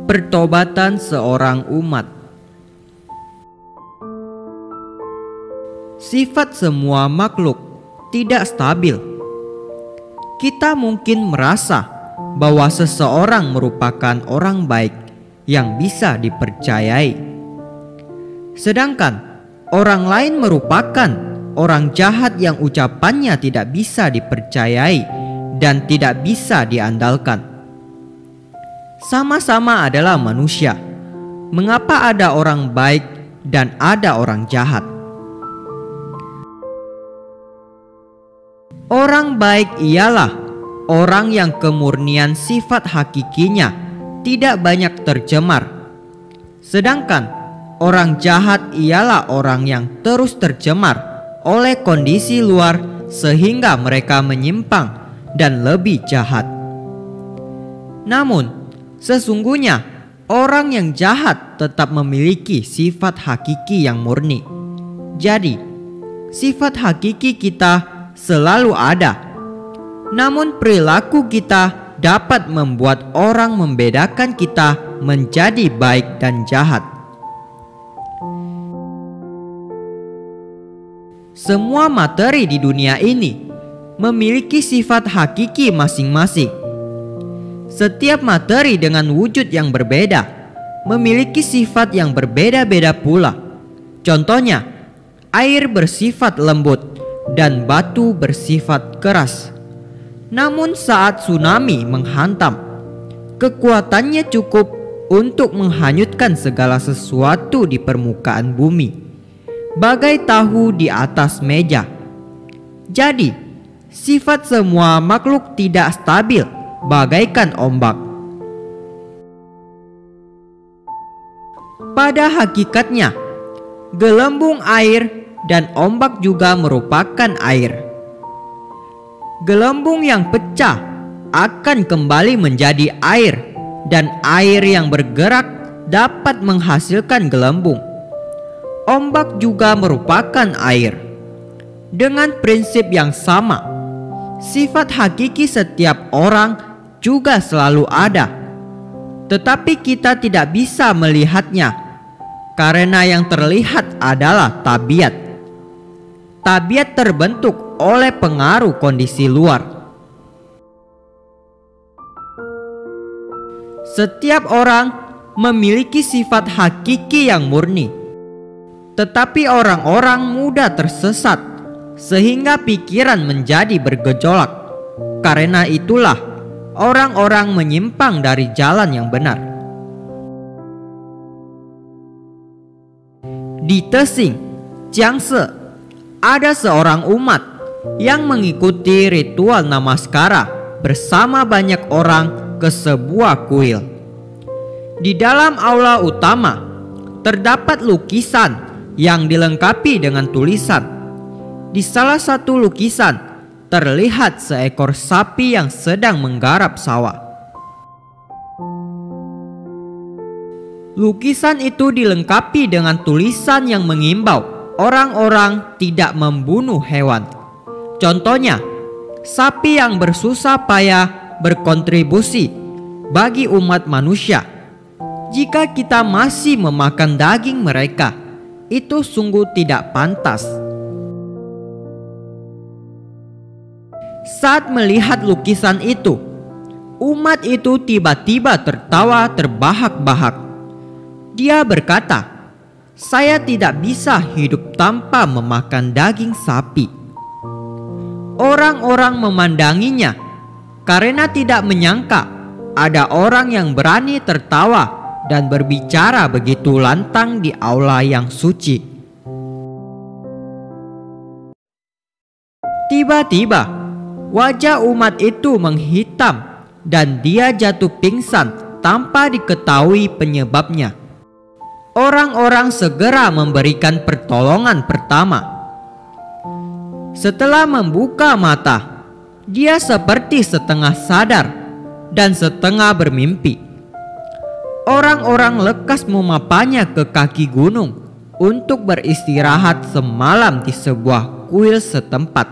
Pertobatan seorang umat. Sifat semua makhluk tidak stabil. Kita mungkin merasa bahwa seseorang merupakan orang baik yang bisa dipercayai, sedangkan orang lain merupakan orang jahat yang ucapannya tidak bisa dipercayai dan tidak bisa diandalkan. Sama-sama adalah manusia. Mengapa ada orang baik dan ada orang jahat? Orang baik ialah orang yang kemurnian sifat hakikinya tidak banyak tercemar. Sedangkan orang jahat ialah orang yang terus tercemar oleh kondisi luar sehingga mereka menyimpang dan lebih jahat. Namun, sesungguhnya orang yang jahat tetap memiliki sifat hakiki yang murni. Jadi, sifat hakiki kita selalu ada. Namun perilaku kita dapat membuat orang membedakan kita menjadi baik dan jahat. Semua materi di dunia ini memiliki sifat hakiki masing-masing. Setiap materi dengan wujud yang berbeda memiliki sifat yang berbeda-beda pula. Contohnya, air bersifat lembut dan batu bersifat keras. Namun saat tsunami menghantam, kekuatannya cukup untuk menghanyutkan segala sesuatu di permukaan bumi, bagai tahu di atas meja. Jadi, sifat semua makhluk tidak stabil bagaikan ombak. Pada hakikatnya, gelembung air dan ombak juga merupakan air. Gelembung yang pecah akan kembali menjadi air, dan air yang bergerak dapat menghasilkan gelembung. Ombak juga merupakan air. Dengan prinsip yang sama, sifat hakiki setiap orang juga selalu ada, tetapi kita tidak bisa melihatnya karena yang terlihat adalah tabiat. Tabiat terbentuk oleh pengaruh kondisi luar. Setiap orang memiliki sifat hakiki yang murni, tetapi orang-orang mudah tersesat sehingga pikiran menjadi bergejolak. Karena itulah orang-orang menyimpang dari jalan yang benar. Di Tesing, Jiangse, ada seorang umat yang mengikuti ritual namaskara bersama banyak orang ke sebuah kuil. Di dalam aula utama terdapat lukisan yang dilengkapi dengan tulisan. Di salah satu lukisan terlihat seekor sapi yang sedang menggarap sawah. Lukisan itu dilengkapi dengan tulisan yang mengimbau orang-orang tidak membunuh hewan. Contohnya, sapi yang bersusah payah berkontribusi bagi umat manusia. Jika kita masih memakan daging mereka, itu sungguh tidak pantas. Saat melihat lukisan itu, umat itu tiba-tiba tertawa terbahak-bahak. Dia berkata, "Saya tidak bisa hidup tanpa memakan daging sapi." Orang-orang memandanginya karena tidak menyangka ada orang yang berani tertawa dan berbicara begitu lantang di aula yang suci. Tiba-tiba wajah umat itu menghitam dan dia jatuh pingsan tanpa diketahui penyebabnya. Orang-orang segera memberikan pertolongan pertama. Setelah membuka mata, dia seperti setengah sadar dan setengah bermimpi. Orang-orang lekas memapanya ke kaki gunung untuk beristirahat semalam di sebuah kuil setempat.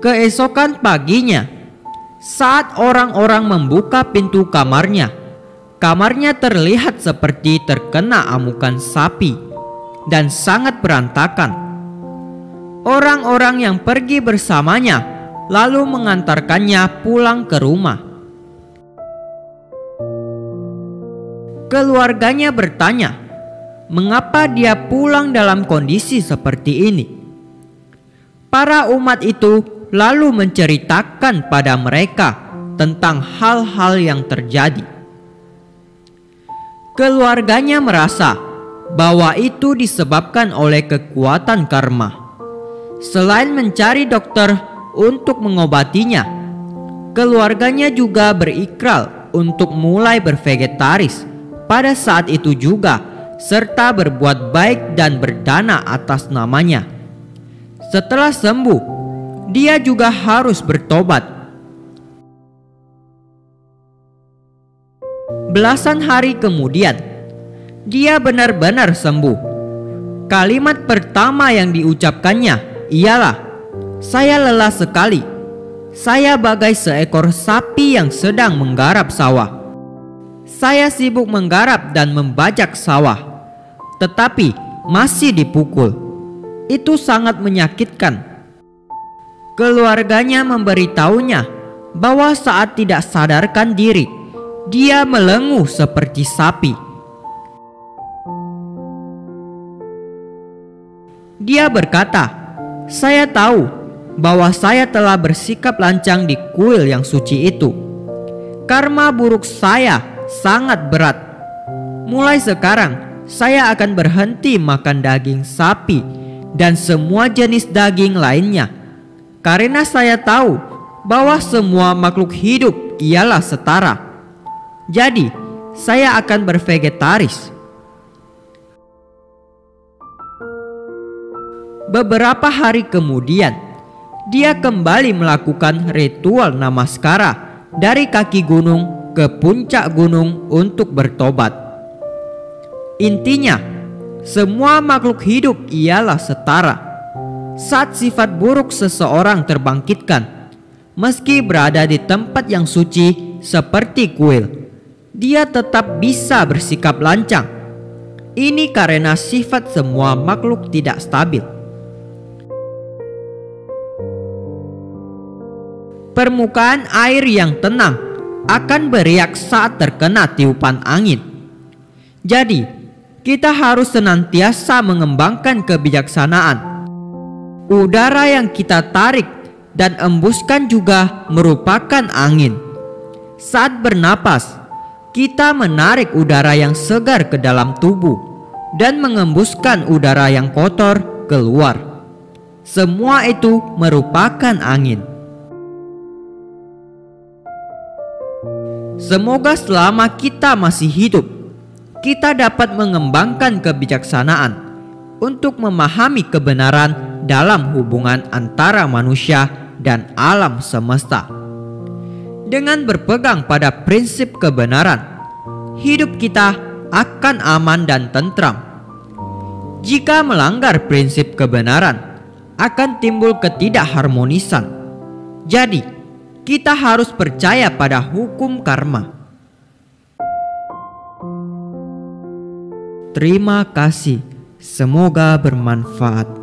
Keesokan paginya, Saat orang-orang membuka pintu kamarnya, kamarnya terlihat seperti terkena amukan sapi dan sangat berantakan. Orang-orang yang pergi bersamanya lalu mengantarkannya pulang ke rumah. Keluarganya bertanya, mengapa dia pulang dalam kondisi seperti ini? Para umat itu lalu menceritakan pada mereka tentang hal-hal yang terjadi. Keluarganya merasa bahwa itu disebabkan oleh kekuatan karma. Selain mencari dokter untuk mengobatinya, keluarganya juga berikrar untuk mulai bervegetaris pada saat itu juga, serta berbuat baik dan berdana atas namanya. Setelah sembuh, dia juga harus bertobat. Belasan hari kemudian, dia benar-benar sembuh. Kalimat pertama yang diucapkannya ialah, "Saya lelah sekali. Saya bagai seekor sapi yang sedang menggarap sawah. Saya sibuk menggarap dan membajak sawah, tetapi masih dipukul. Itu sangat menyakitkan." Keluarganya memberitahunya bahwa saat tidak sadarkan diri, dia melenguh seperti sapi. Dia berkata, "Saya tahu bahwa saya telah bersikap lancang di kuil yang suci itu. Karma buruk saya sangat berat. Mulai sekarang, saya akan berhenti makan daging sapi dan semua jenis daging lainnya. Karena saya tahu bahwa semua makhluk hidup ialah setara. Jadi, saya akan bervegetaris." Beberapa hari kemudian, dia kembali melakukan ritual namaskara dari kaki gunung ke puncak gunung untuk bertobat. Intinya, semua makhluk hidup ialah setara. Saat sifat buruk seseorang terbangkitkan, meski berada di tempat yang suci seperti kuil, dia tetap bisa bersikap lancang. Ini karena sifat semua makhluk tidak stabil. Permukaan air yang tenang akan beriak saat terkena tiupan angin. Jadi, kita harus senantiasa mengembangkan kebijaksanaan. Udara yang kita tarik dan embuskan juga merupakan angin. Saat bernapas, kita menarik udara yang segar ke dalam tubuh dan mengembuskan udara yang kotor keluar. Semua itu merupakan angin. Semoga selama kita masih hidup, kita dapat mengembangkan kebijaksanaan untuk memahami kebenaran dalam hubungan antara manusia dan alam semesta. Dengan berpegang pada prinsip kebenaran, hidup kita akan aman dan tentram. Jika melanggar prinsip kebenaran, akan timbul ketidakharmonisan. Jadi, kita harus percaya pada hukum karma. Terima kasih. Semoga bermanfaat.